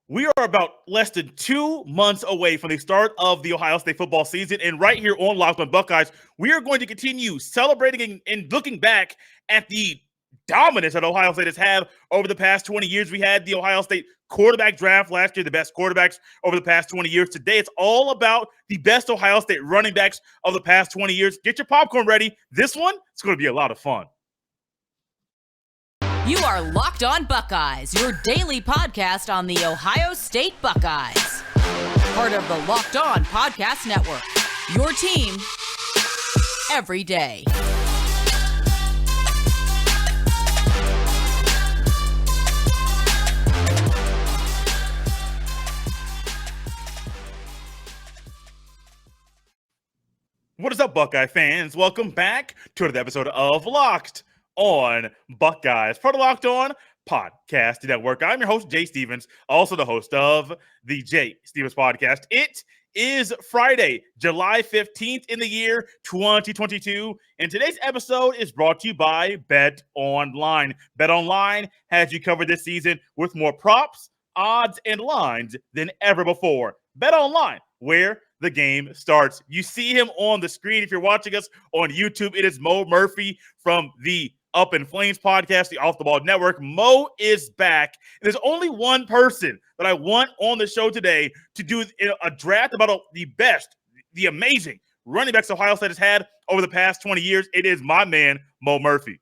We are about less than 2 months away from the start of the Ohio State football season. And right here on Locked on Buckeyes, we are going to continue celebrating and looking back at the dominance that Ohio State has had over the past 20 years. We had the Ohio State quarterback draft last year, the best quarterbacks over the past 20 years. Today, it's all about the best Ohio State running backs of the past 20 years. Get your popcorn ready. This one, it's going to be a lot of fun. You are Locked on Buckeyes, your daily podcast on the Ohio State Buckeyes. Part of the Locked on Podcast Network, your team every day. What is up, Buckeye fans? Welcome back to another episode of Locked on Buckeyes, part of Locked on Podcast Network. I'm your host, Jay Stevens, also the host of the Jay Stevens Podcast. It is Friday, July 15th in the year 2022, and today's episode is brought to you by BetOnline. BetOnline has you covered this season with more props, odds, and lines than ever before. BetOnline, where the game starts. You see him on the screen. If you're watching us on YouTube, it is Mo Murphy from the Up in Flames podcast, the Off the Ball Network. Mo is back. And there's only one person that I want on the show today to do a draft about the best, the amazing running backs Ohio State has had over the past 20 years. It is my man, Mo Murphy.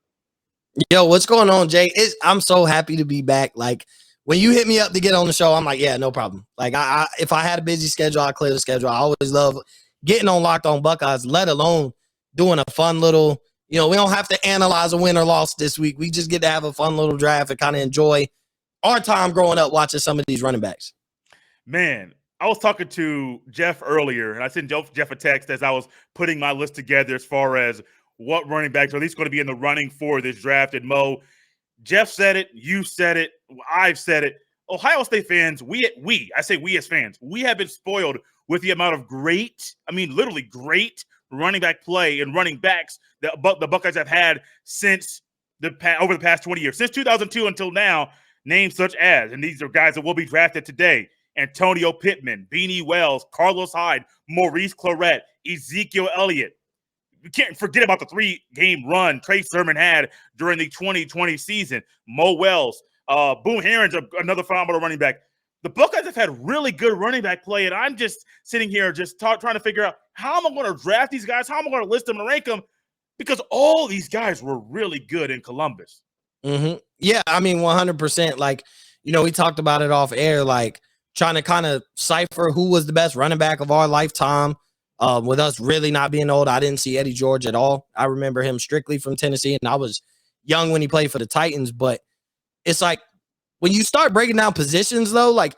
Yo, what's going on, Jay? I'm so happy to be back. Like, when you hit me up to get on the show, I'm like, yeah, no problem. Like, if I had a busy schedule, I clear the schedule. I always love getting on Locked on Buckeyes, let alone doing a fun little, we don't have to analyze a win or loss this week. We just get to have a fun little draft and kind of enjoy our time growing up watching some of these running backs. Man, I was talking to Jeff earlier, and I sent Jeff a text as I was putting my list together as far as what running backs are at least going to be in the running for this draft. And Mo, Jeff said it, you said it, I've said it. Ohio State fans, I say we as fans, we have been spoiled with the amount of literally great running back play and running backs that the Buckeyes have had since over the past 20 years. Since 2002 until now, names such as, and these are guys that will be drafted today, Antonio Pittman, Beanie Wells, Carlos Hyde, Maurice Clarrett, Ezekiell Elliott. We can't forget about the 3-game run Trey Sermon had during the 2020 season. Mo Wells, Boone Herron's another phenomenal running back. The Buckeyes have had really good running back play, and I'm just sitting here trying to figure out how am I going to draft these guys, how am I going to list them and rank them, because all these guys were really good in Columbus. Mm-hmm. Yeah, 100%. Like, we talked about it off air, like trying to kind of cipher who was the best running back of our lifetime. With us really not being old, I didn't see Eddie George at all. I remember him strictly from Tennessee, and I was young when he played for the Titans. But it's like, when you start breaking down positions, though, like,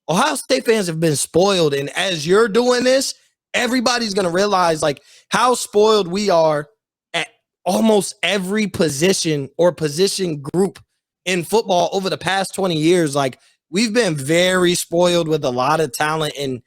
Ohio State fans have been spoiled. And as you're doing this, everybody's going to realize, like, how spoiled we are at almost every position or position group in football over the past 20 years. Like, we've been very spoiled with a lot of talent. And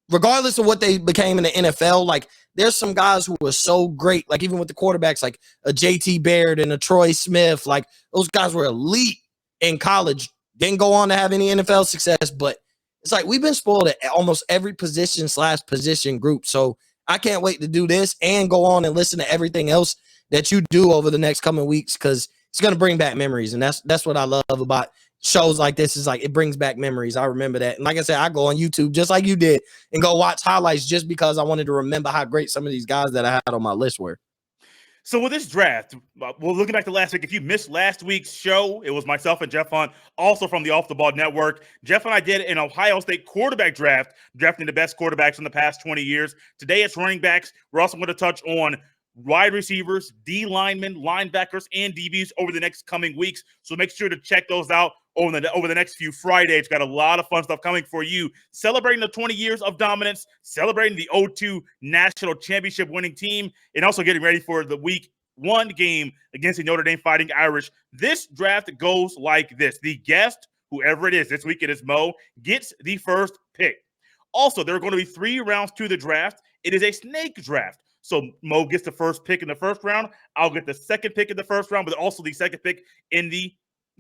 regardless of what they became in the NFL, like, there's some guys who were so great, like, even with the quarterbacks, like a J.T. Baird and a Troy Smith. Like, those guys were elite in college, didn't go on to have any NFL success, but it's like we've been spoiled at almost every position/position group. So I can't wait to do this and go on and listen to everything else that you do over the next coming weeks, because it's going to bring back memories. And that's what I love about shows like this, is like it brings back memories. I remember that. And like I said, I go on YouTube just like you did and go watch highlights just because I wanted to remember how great some of these guys that I had on my list were. So with this draft, well, looking back to last week, if you missed last week's show, it was myself and Jeff Hunt, also from the Off the Ball Network. Jeff and I did an Ohio State quarterback draft, drafting the best quarterbacks in the past 20 years. Today it's running backs. We're also going to touch on wide receivers, D linemen, linebackers, and DBs over the next coming weeks. So make sure to check those out over the next few Fridays. Got a lot of fun stuff coming for you. Celebrating the 20 years of dominance, celebrating the 0-2 national championship winning team, and also getting ready for the week 1 game against the Notre Dame Fighting Irish. This draft goes like this. The guest, whoever it is, this week it is Mo, gets the first pick. Also, there are going to be 3 rounds to the draft. It is a snake draft. So Mo gets the first pick in the first round. I'll get the second pick in the first round, but also the second pick in the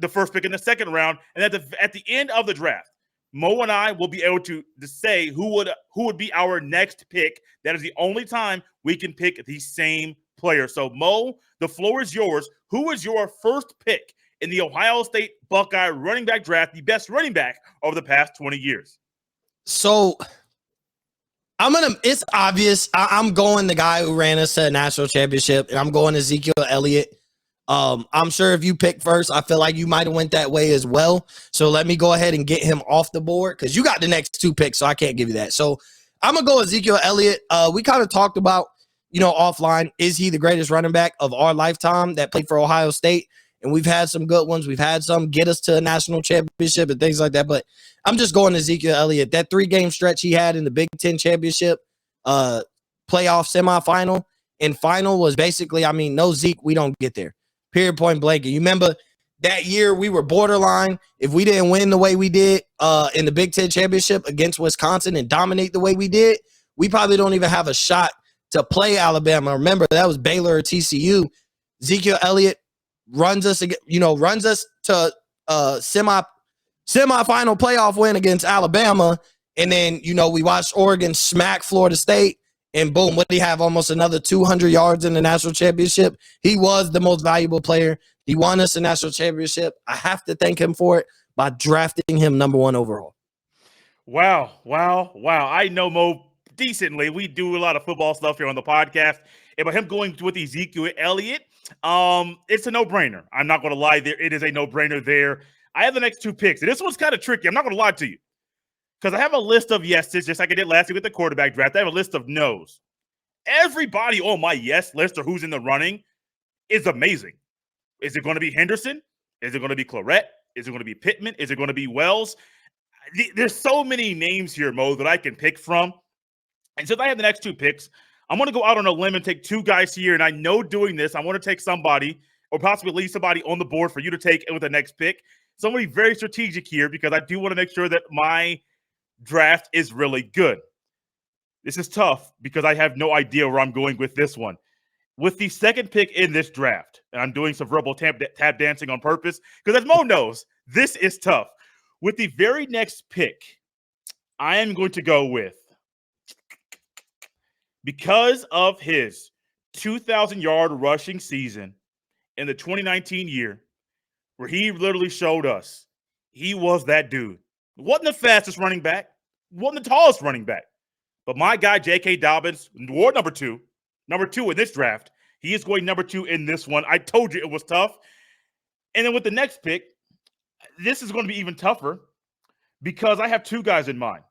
first pick in the second round. And at the end of the draft, Mo and I will be able to say who would be our next pick. That is the only time we can pick the same player. So, Mo, the floor is yours. Who is your first pick in the Ohio State Buckeye running back draft, the best running back over the past 20 years? So it's obvious. I'm going the guy who ran us to a national championship, and I'm going Ezekiell Elliott. I'm sure if you pick first, I feel like you might have went that way as well. So let me go ahead and get him off the board because you got the next two picks, so I can't give you that. So I'm going to go Ezekiell Elliott. We kind of talked about, offline, is he the greatest running back of our lifetime that played for Ohio State? And we've had some good ones. We've had some get us to a national championship and things like that. But I'm just going Ezekiell Elliott. That 3-game stretch he had in the Big Ten championship, playoff semifinal, and final was basically, no Zeke, we don't get there. Period, point blank. And you remember that year we were borderline. If we didn't win the way we did in the Big Ten championship against Wisconsin and dominate the way we did, we probably don't even have a shot to play Alabama. Remember, that was Baylor or TCU. Ezekiell Elliott runs us to semifinal playoff win against Alabama. And then, we watched Oregon smack Florida State. And boom, what did he have? Almost another 200 yards in the national championship. He was the most valuable player. He won us a national championship. I have to thank him for it by drafting him number 1 overall. Wow. I know Mo decently. We do a lot of football stuff here on the podcast. And by him going with Ezekiell Elliott, it's a no-brainer. I'm not going to lie there. It is a no-brainer there. I have the next 2 picks. And this one's kind of tricky. I'm not going to lie to you. Because I have a list of yeses, just like I did last week with the quarterback draft. I have a list of nos. Everybody on my yes list or who's in the running is amazing. Is it going to be Henderson? Is it going to be Clarrett? Is it going to be Pittman? Is it going to be Wells? There's so many names here, Mo, that I can pick from. And since I have the next 2 picks, I'm going to go out on a limb and take 2 guys here. And I know doing this, I want to take somebody or possibly leave somebody on the board for you to take with the next pick. So I'm going to be very strategic here because I do want to make sure that my draft is really good. This is tough because I have no idea where I'm going with this one. With the second pick in this draft, and I'm doing some verbal tap dancing on purpose because as Mo knows, this is tough. With the very next pick, I am going to go with, because of his 2,000-yard rushing season in the 2019 year, where he literally showed us he was that dude. Wasn't the fastest running back, wasn't the tallest running back. But my guy, J.K. Dobbins, wore number two in this draft. He is going number 2 in this one. I told you it was tough. And then with the next pick, this is going to be even tougher because I have 2 guys in mind.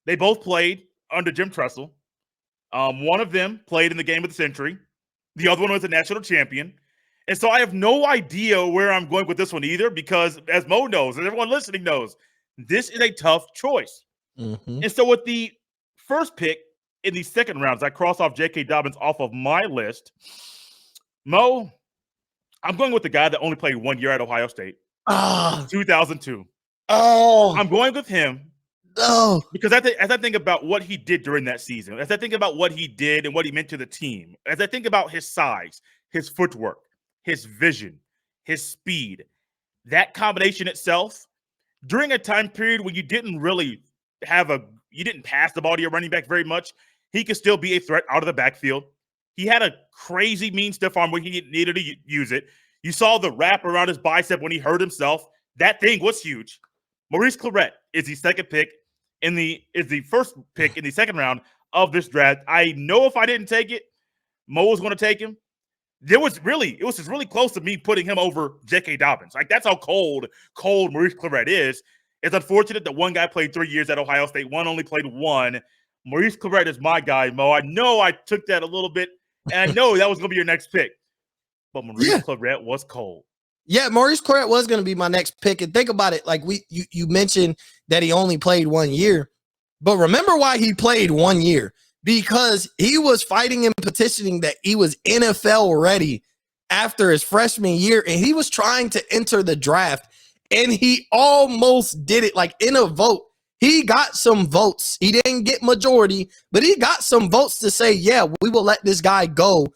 They both played under Jim Tressel. One of them played in the game of the century. The other one was a national champion. And so I have no idea where I'm going with this one either because as Mo knows, and everyone listening knows, this is a tough choice. Mm-hmm. And so with the first pick in the second round, as I cross off J.K. Dobbins off of my list, Mo, I'm going with the guy that only played 1 year at Ohio State, 2002. I'm going with him because as I think about what he did during that season, as I think about what he did and what he meant to the team, as I think about his size, his footwork, his vision, his speed, that combination itself, during a time period when you didn't really you didn't pass the ball to your running back very much, he could still be a threat out of the backfield. He had a crazy mean stiff arm when he needed to use it. You saw the wrap around his bicep when he hurt himself. That thing was huge. Maurice Clarrett is the first pick in the second round of this draft. I know if I didn't take it, Mo was going to take him. It was just really close to me putting him over J.K. Dobbins. Like, that's how cold Maurice Clarrett is. It's unfortunate that one guy played 3 years at Ohio State. One only played 1. Maurice Clarrett is my guy, Mo. I know I took that a little bit, and I know that was going to be your next pick. But Maurice Clarrett was cold. Yeah, Maurice Clarrett was going to be my next pick. And think about it. Like you mentioned that he only played 1 year. But remember why he played 1 year. Because he was fighting and petitioning that he was NFL ready after his freshman year. And he was trying to enter the draft. And he almost did it, like in a vote. He got some votes. He didn't get majority, but he got some votes to say, yeah, we will let this guy go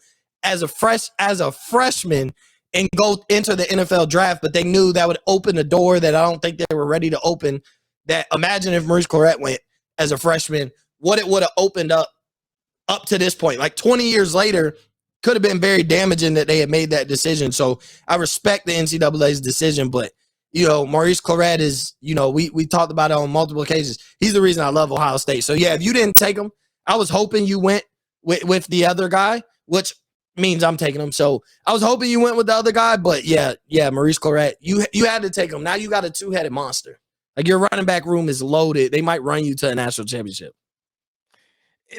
as a freshman and go enter the NFL draft. But they knew that would open a door that I don't think they were ready to open that imagine if Maurice Clarrett went as a freshman, what it would have opened up to this point. Like 20 years later, could have been very damaging that they had made that decision. So I respect the NCAA's decision, but Maurice Clarrett is, we talked about it on multiple occasions. He's the reason I love Ohio State. So yeah, if you didn't take him, I was hoping you went with the other guy, which means I'm taking him. So I was hoping you went with the other guy, but yeah, Maurice Clarrett, you had to take him. Now you got a two-headed monster. Like your running back room is loaded. They might run you to a national championship.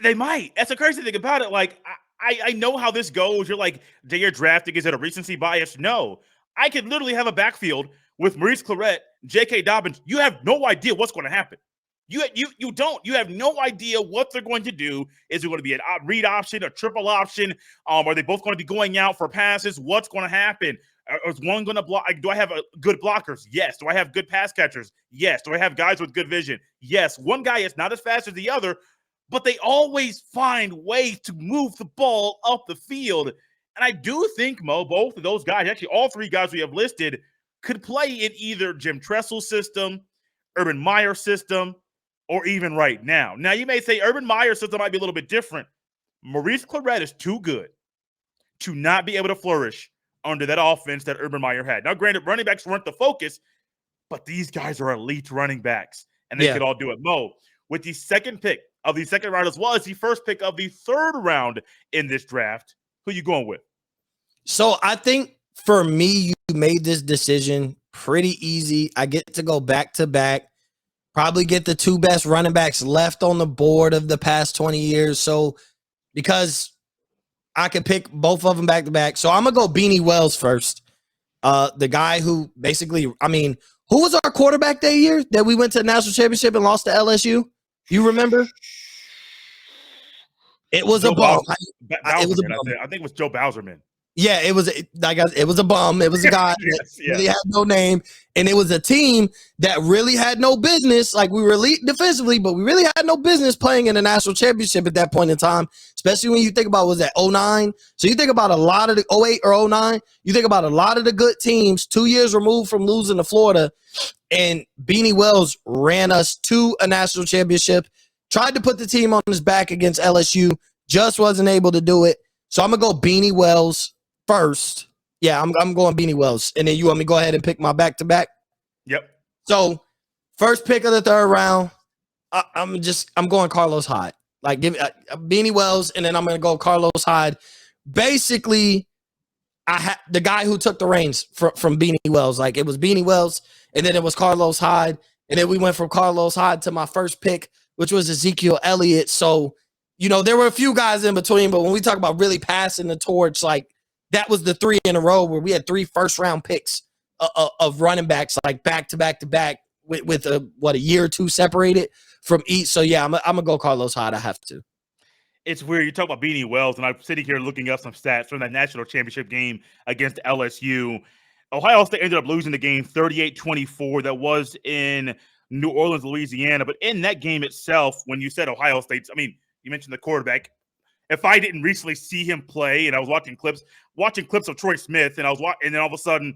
They might. That's the crazy thing about it. Like, I know how this goes. You're like, you're drafting. Is it a recency bias? No. I could literally have a backfield with Maurice Clarrett, J.K. Dobbins. You have no idea what's going to happen. You don't. You have no idea what they're going to do. Is it going to be a read option, a triple option? Are they both going to be going out for passes? What's going to happen? Is one going to block? Do I have good blockers? Yes. Do I have good pass catchers? Yes. Do I have guys with good vision? Yes. One guy is not as fast as the other, but they always find ways to move the ball up the field. And I do think, Mo, both of those guys, actually all three guys we have listed, could play in either Jim Tressel's system, Urban Meyer's system, or even right now. Now, you may say Urban Meyer's system might be a little bit different. Maurice Clarrett is too good to not be able to flourish under that offense that Urban Meyer had. Now, granted, running backs weren't the focus, but these guys are elite running backs, and they could all do it. Mo, with the second pick of the second round as well as the first pick of the third round in this draft, who you going with? So I think for me, you made this decision pretty easy. I get to go back to back, probably get the two best running backs left on the board of the past 20 years. So because I could pick both of them back to back. So I'm going to go Beanie Wells first. The guy who basically, who was our quarterback that year that we went to the national championship and lost to LSU? You remember? It was a bum. I think it was Joe Bowserman. Yeah, it was a bum. It was a guy that really had no name, and it was a team that really had no business. Like, we were elite defensively, but we really had no business playing in the national championship at that point in time, especially when you think about, was that 09? So you think about a lot of the 08 or 09, you think about a lot of the good teams 2 years removed from losing to Florida, and Beanie Wells ran us to a national championship, tried to put the team on his back against LSU, just wasn't able to do it. So I'm going to go Beanie Wells first. Yeah, I'm going Beanie Wells. And then you want me to go ahead and pick my back-to-back? Yep. So first pick of the third round, I'm going Carlos Hyde. Like, give me Beanie Wells, and then I'm going to go Carlos Hyde. Basically, the guy who took the reins from Beanie Wells. Like, it was Beanie Wells, and then it was Carlos Hyde, and then we went from Carlos Hyde to my first pick, which was Ezekiell Elliott. So, there were a few guys in between, but when we talk about really passing the torch, like, that was the three in a row where we had 3 first-round picks of running backs, like back to back to back with a year or two separated from each. So yeah, I'm gonna go Carlos Hyde. I have to. It's weird. You talk about Beanie Wells, and I'm sitting here looking up some stats from that national championship game against LSU. Ohio State ended up losing the game 38-24. That was in New Orleans, Louisiana. But in that game itself, when you said Ohio State, you mentioned the quarterback. If I didn't recently see him play, and I was watching clips of Troy Smith, and and then all of a sudden,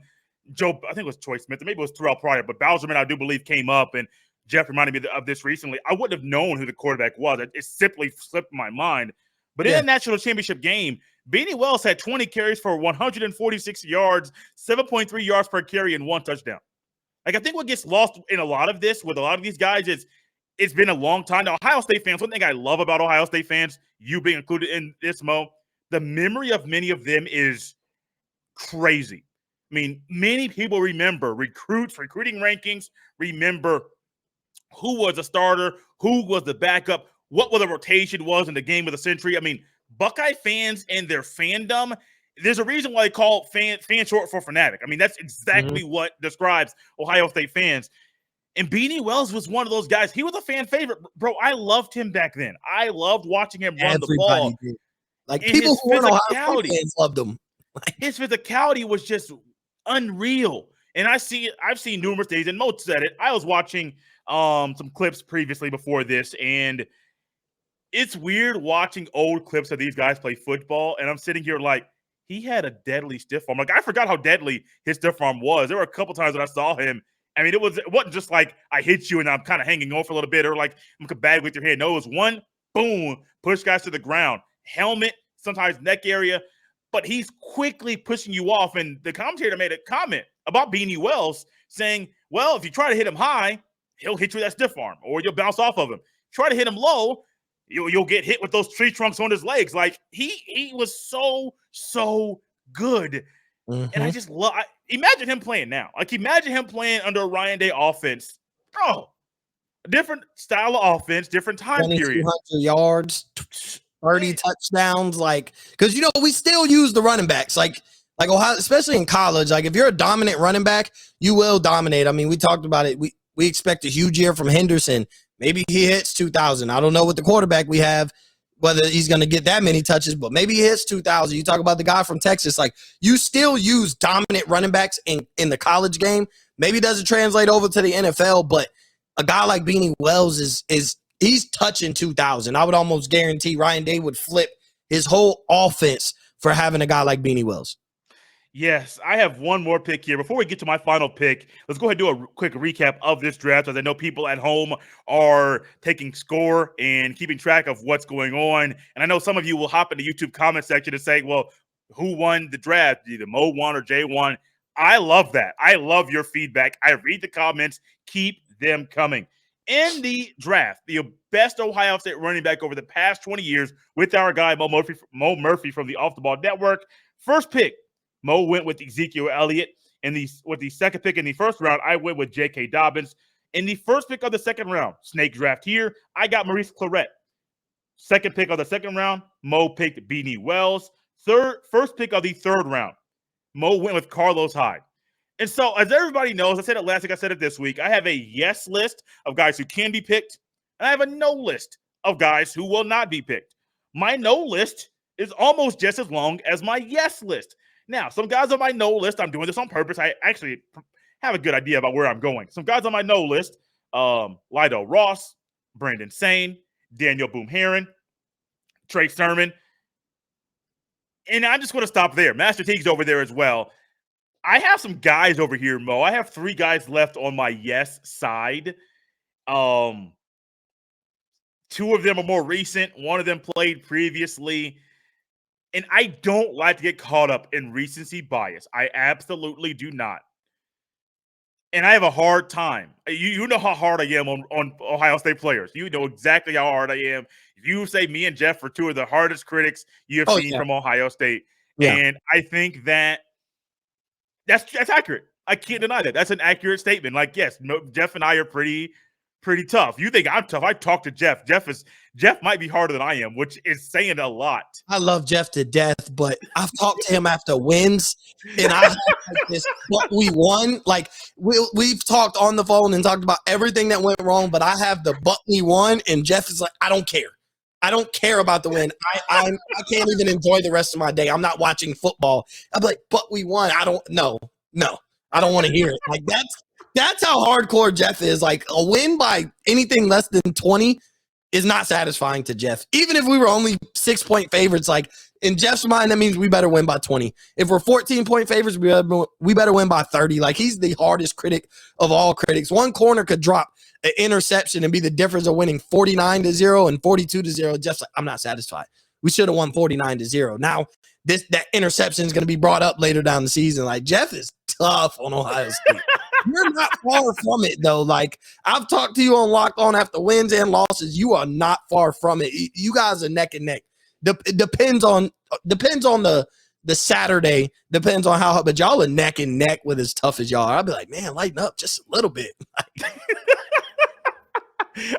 I think it was Troy Smith, or maybe it was Terrell Pryor, but Bowserman, I do believe, came up, and Jeff reminded me of this recently. I wouldn't have known who the quarterback was. It simply slipped my mind. But in the national championship game, Beanie Wells had 20 carries for 146 yards, 7.3 yards per carry, and 1 touchdown. Like, I think what gets lost in a lot of this with a lot of these guys is it's been a long time. Now, Ohio State fans, one thing I love about Ohio State fans, you being included in this, Mo, the memory of many of them is crazy. Many people remember recruiting rankings, remember who was a starter, who was the backup, what the rotation was in the game of the century. Buckeye fans and their fandom, there's a reason why they call fan short for fanatic. That's exactly what describes Ohio State fans. And Beanie Wells was one of those guys. He was a fan favorite. Bro, I loved him back then. I loved watching him run the ball. Did. Like, and people who weren't Ohio State fans loved him. His physicality was just unreal. And I've seen numerous days, and Mo said it. I was watching some clips previously before this, and it's weird watching old clips of these guys play football, and I'm sitting here like, he had a deadly stiff arm. Like, I forgot how deadly his stiff arm was. There were a couple times that I saw him, I mean, it wasn't just like I hit you and I'm kind of hanging on for a little bit, or like I'm bad with your head. No, it was one boom, push guys to the ground, helmet, sometimes neck area, but he's quickly pushing you off. And the commentator made a comment about Beanie Wells saying, well, if you try to hit him high, he'll hit you with that stiff arm, or you'll bounce off of him. Try to hit him low, you'll get hit with those tree trunks on his legs. Like he was so good. Mm-hmm. And I just love. Imagine him playing now. Like imagine him playing under a Ryan Day offense. Bro, different style of offense, different time period. 200 yards, 30 touchdowns. Like, because we still use the running backs. Like Ohio, especially in college. Like if you're a dominant running back, you will dominate. I mean, we talked about it. We expect a huge year from Henderson. Maybe he hits 2,000. I don't know what the quarterback we have, whether he's going to get that many touches, but maybe he hits 2,000. You talk about the guy from Texas. Like, you still use dominant running backs in the college game. Maybe it doesn't translate over to the NFL, but a guy like Beanie Wells he's touching 2,000. I would almost guarantee Ryan Day would flip his whole offense for having a guy like Beanie Wells. Yes, I have one more pick here. Before we get to my final pick, let's go ahead and do a quick recap of this draft, as I know people at home are taking score and keeping track of what's going on. And I know some of you will hop in the YouTube comment section and say, well, who won the draft? Either Mo won or Jay won. I love that. I love your feedback. I read the comments. Keep them coming. In the draft, the best Ohio State running back over the past 20 years with our guy, Mo Murphy from the Off the Ball Network. First pick, Mo went with Ezekiell Elliott. With the second pick in the first round, I went with J.K. Dobbins. In the first pick of the second round, snake draft here, I got Maurice Clarrett. Second pick of the second round, Mo picked Beanie Wells. First pick of the third round, Mo went with Carlos Hyde. And so, as everybody knows, I said it last week, I said it this week, I have a yes list of guys who can be picked, and I have a no list of guys who will not be picked. My no list is almost just as long as my yes list. Now, some guys on my no list, I'm doing this on purpose. I actually have a good idea about where I'm going. Some guys on my no list, Lido Ross, Brandon Sane, Daniel Boom-Herron, Trey Sermon. And I'm just going to stop there. Master Teague's over there as well. I have some guys over here, Mo. I have 3 guys left on my yes side. 2 of them are more recent. 1 of them played previously. And I don't like to get caught up in recency bias. I absolutely do not. And I have a hard time. You know how hard I am on Ohio State players. You know exactly how hard I am. You say me and Jeff are 2 of the hardest critics you have seen from Ohio State. Yeah. And I think that's accurate. I can't deny that. That's an accurate statement. Like, yes, Jeff and I are pretty tough. You think I'm tough? I talked to Jeff. Jeff might be harder than I am, which is saying a lot. I love Jeff to death, but I've talked to him after wins, and I have this, but we won. Like we've talked on the phone and talked about everything that went wrong, but I have the but we won, and Jeff is like, I don't care. I don't care about the win. I can't even enjoy the rest of my day. I'm not watching football. I'm like, but we won. I don't know. No, I don't want to hear it. Like that's how hardcore Jeff is. Like a win by anything less than 20 is not satisfying to Jeff. Even if we were only 6-point favorites, like in Jeff's mind, that means we better win by 20. If we're 14-point favorites, we better win by 30. Like he's the hardest critic of all critics. One corner could drop an interception and be the difference of winning 49-0 and 42-0. Jeff's like, I'm not satisfied. We should have won 49-0. Now that interception is going to be brought up later down the season. Like Jeff is tough on Ohio State. You're not far from it, though. Like, I've talked to you on Locked On after wins and losses. You are not far from it. You guys are neck and neck. It depends on the Saturday. Depends on how, but y'all are neck and neck with as tough as y'all are. I'll be like, man, lighten up just a little bit.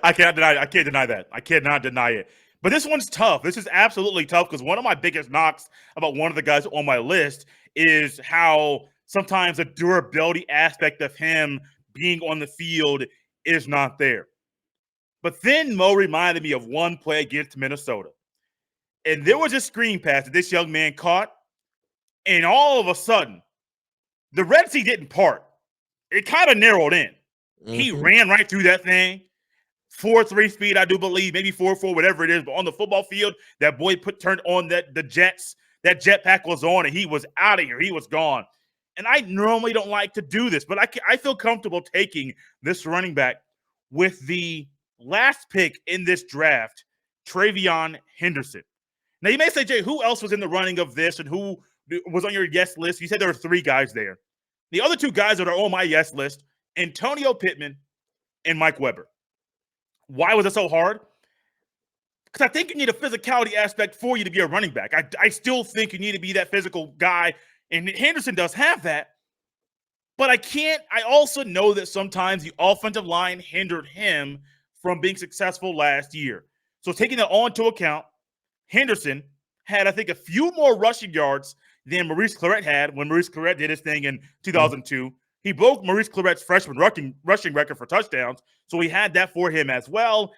I can't deny it. I can't deny that. I cannot deny it. But this one's tough. This is absolutely tough because one of my biggest knocks about one of the guys on my list is how sometimes the durability aspect of him being on the field is not there. But then Mo reminded me of one play against Minnesota. And there was a screen pass that this young man caught. And all of a sudden, the Red Sea didn't part. It kind of narrowed in. Mm-hmm. He ran right through that thing. 4.3 speed, I do believe, maybe 4.4, whatever it is. But on the football field, that boy turned on the jets. That jetpack was on, and he was out of here. He was gone. and I normally don't like to do this, but I feel comfortable taking this running back with the last pick in this draft, TreVeyon Henderson. Now, you may say, Jay, who else was in the running of this and who was on your yes list? You said there were 3 guys there. The other 2 guys that are on my yes list, Antonio Pittman and Mike Weber. Why was it so hard? Because I think you need a physicality aspect for you to be a running back. I still think you need to be that physical guy, and Henderson does have that. But I also know that sometimes the offensive line hindered him from being successful last year. So taking that all into account, Henderson had, I think, a few more rushing yards than Maurice Clarrett had when Maurice Clarrett did his thing in 2002. He broke Maurice Clarrett's freshman rushing record for touchdowns, so he had that for him as well.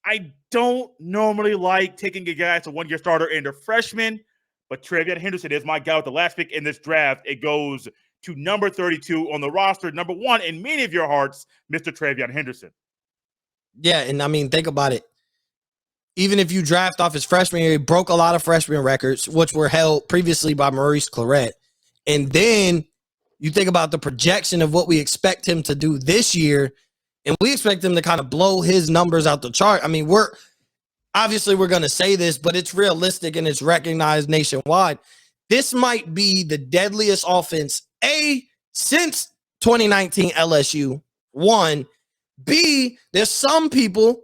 I don't normally like taking a guy as a one-year starter and a freshman, but TreVeyon Henderson is my guy with the last pick in this draft. It goes to number 32 on the roster, number 1 in many of your hearts, Mr. TreVeyon Henderson. Yeah, and I mean, think about it. Even if you draft off his freshman year, he broke a lot of freshman records, which were held previously by Maurice Clarrett. And then you think about the projection of what we expect him to do this year, and we expect him to kind of blow his numbers out the chart. I mean, we're going to say this, but it's realistic and it's recognized nationwide. This might be the deadliest offense, A, since 2019 LSU, 1. B, there's some people,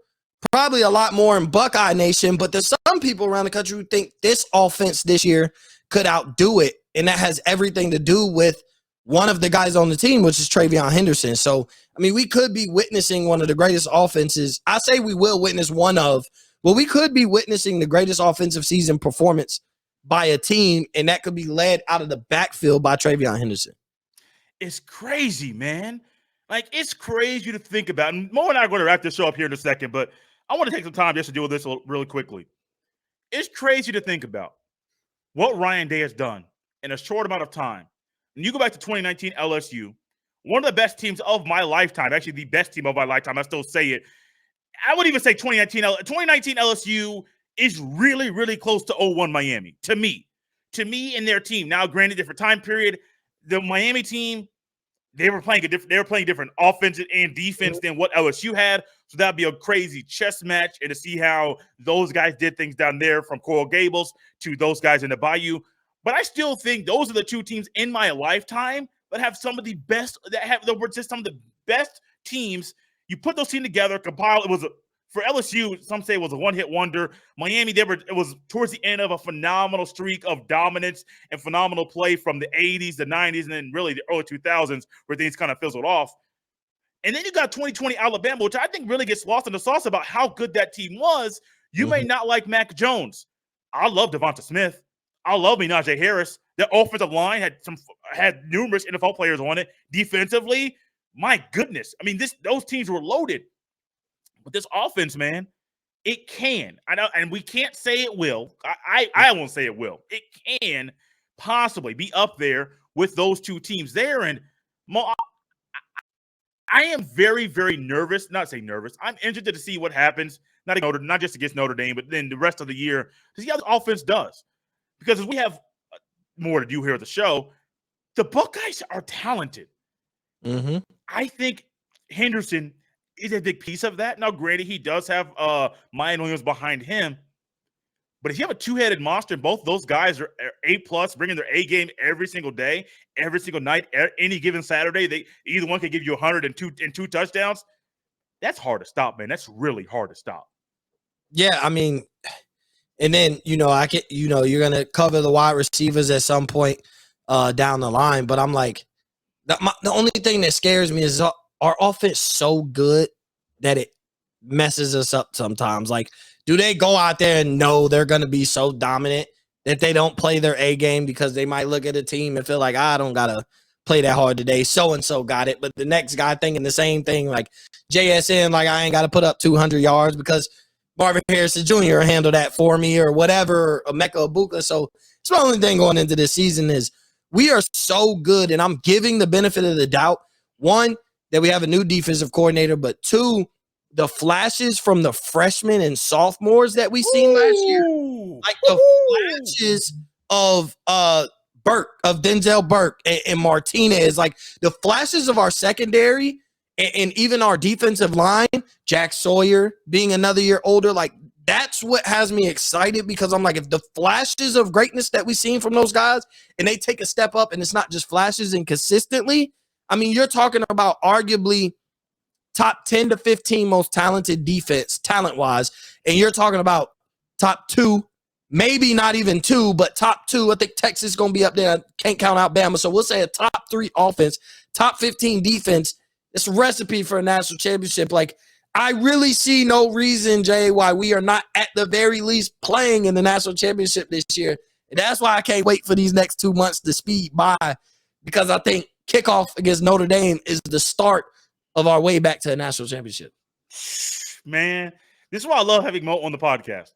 probably a lot more in Buckeye Nation, but there's some people around the country who think this offense this year could outdo it. And that has everything to do with one of the guys on the team, which is TreVeyon Henderson. So, I mean, we could be witnessing one of the greatest offenses. I say we will witness we could be witnessing the greatest offensive season performance by a team, and that could be led out of the backfield by TreVeyon Henderson. It's crazy, man. Like, it's crazy to think about. And Mo and I are going to wrap this show up here in a second, but I want to take some time just to deal with this really quickly. It's crazy to think about what Ryan Day has done in a short amount of time. When you go back to 2019 LSU, one of the best teams of my lifetime, actually the best team of my lifetime, I still say it. I would even say 2019 LSU is really, really close to 01 Miami, to me and their team. Now, granted, different time period. The Miami team, they were playing different offense and defense than what LSU had. So that'd be a crazy chess match, and to see how those guys did things down there, from Coral Gables to those guys in the Bayou. But I still think those are the 2 teams in my lifetime that have some of the best, that were just some of the best teams. You put those teams together, compile. It was for LSU. Some say it was a one-hit wonder. Miami, it was towards the end of a phenomenal streak of dominance and phenomenal play from the 80s, the 90s, and then really the early 2000s, where things kind of fizzled off. And then you got 2020 Alabama, which I think really gets lost in the sauce about how good that team was. You may not like Mac Jones. I love Devonta Smith. I love Najee Harris. Their offensive line had numerous NFL players on it. Defensively, my goodness. I mean, those teams were loaded. But this offense, man, it can. I know, and we can't say it will. I won't say it will. It can possibly be up there with those 2 teams there. And I am very, very nervous. Not say nervous. I'm interested to see what happens. Not just against Notre Dame, but then the rest of the year to see how the offense does. Because as we have more to do here at the show, the Buckeyes are talented. Mm-hmm. I think Henderson is a big piece of that. Now, granted, he does have Mayan Williams behind him. But if you have a 2-headed monster, and both those guys are A+, bringing their A game every single day, every single night, any given Saturday, either one can give you 102 touchdowns. That's hard to stop, man. That's really hard to stop. Yeah, I mean, and then, you're going to cover the wide receivers at some point down the line. But I'm like, the only thing that scares me is our offense so good that it messes us up sometimes. Like, do they go out there and know they're going to be so dominant that they don't play their A game because they might look at a team and feel like, I don't got to play that hard today. So-and-so got it. But the next guy thinking the same thing, like JSN, like I ain't got to put up 200 yards because Marvin Harrison Jr. handle that for me or whatever, Emeka Ibuka. So it's the only thing going into this season is we are so good, and I'm giving the benefit of the doubt. 1, that we have a new defensive coordinator, but 2, the flashes from the freshmen and sophomores that we seen last year, like the flashes of Denzel Burke and Martinez, like the flashes of our secondary and even our defensive line, Jack Sawyer being another year older, like that's what has me excited because I'm like, if the flashes of greatness that we've seen from those guys and they take a step up and it's not just flashes and consistently, I mean, you're talking about arguably top 10 to 15 most talented defense, talent-wise, and you're talking about top 2, maybe not even 2, but top 2. I think Texas is going to be up there. I can't count out Bama, so we'll say a top 3 offense, top 15 defense. It's a recipe for a national championship. Like, I really see no reason, Jay, why we are not at the very least playing in the national championship this year. And that's why I can't wait for these next 2 months to speed by, because I think kickoff against Notre Dame is the start of our way back to the national championship. Man, this is why I love having Mo on the podcast.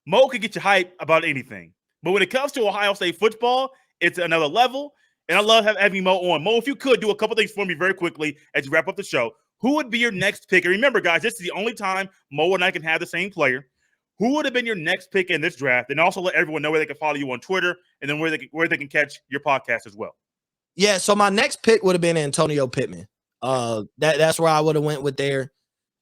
Mo can get you hype about anything. But when it comes to Ohio State football, it's another level. And I love having Mo on. Mo, if you could do a couple things for me very quickly as you wrap up the show. Who would be your next pick? And remember, guys, this is the only time Mo and I can have the same player. Who would have been your next pick in this draft? And also let everyone know where they can follow you on Twitter and then where they can catch your podcast as well. Yeah, so my next pick would have been Antonio Pittman. That's where I would have went with there.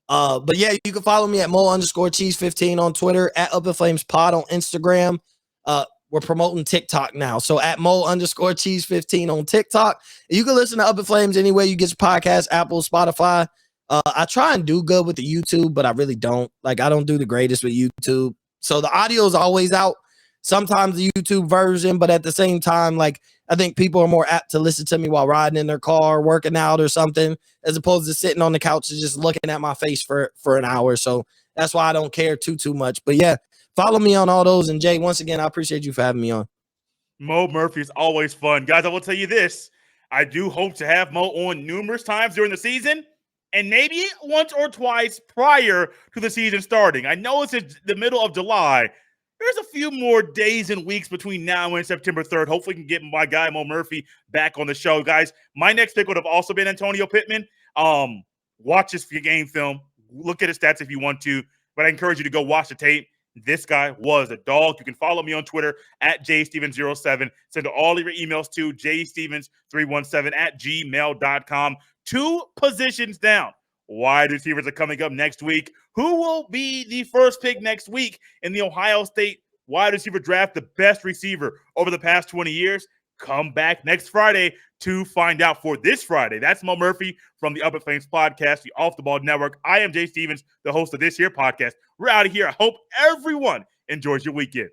But yeah, you can follow me at Mo_Cheese15 on Twitter, at Up in Flames Pod on Instagram. We're promoting TikTok now. So at Mo_Cheese15 on TikTok. You can listen to Up in Flames anywhere you get your podcast, Apple, Spotify. I try and do good with the YouTube, but I really don't. Like, I don't do the greatest with YouTube. So the audio is always out. Sometimes the YouTube version, but at the same time, like, I think people are more apt to listen to me while riding in their car, working out or something, as opposed to sitting on the couch and just looking at my face for an hour. So that's why I don't care too much. But yeah, follow me on all those. And Jay, once again, I appreciate you for having me on. Mo Murphy is always fun. Guys, I will tell you this. I do hope to have Mo on numerous times during the season and maybe once or twice prior to the season starting. I know it's the middle of July. There's a few more days and weeks between now and September 3rd. Hopefully we can get my guy Mo Murphy back on the show. Guys, my next pick would have also been Antonio Pittman. Watch his game film. Look at his stats if you want to. But I encourage you to go watch the tape. This guy was a dog. You can follow me on Twitter at jstevens07. Send all of your emails to jstevens317@gmail.com. 2 positions down. Wide receivers are coming up next week. Who will be the first pick next week in the Ohio State wide receiver draft, the best receiver over the past 20 years? Come back next Friday to find out. For this Friday, that's Mo Murphy from the Up in Flames podcast, the Off the Ball Network. I am Jay Stevens, the host of this here podcast. We're out of here. I hope everyone enjoys your weekend.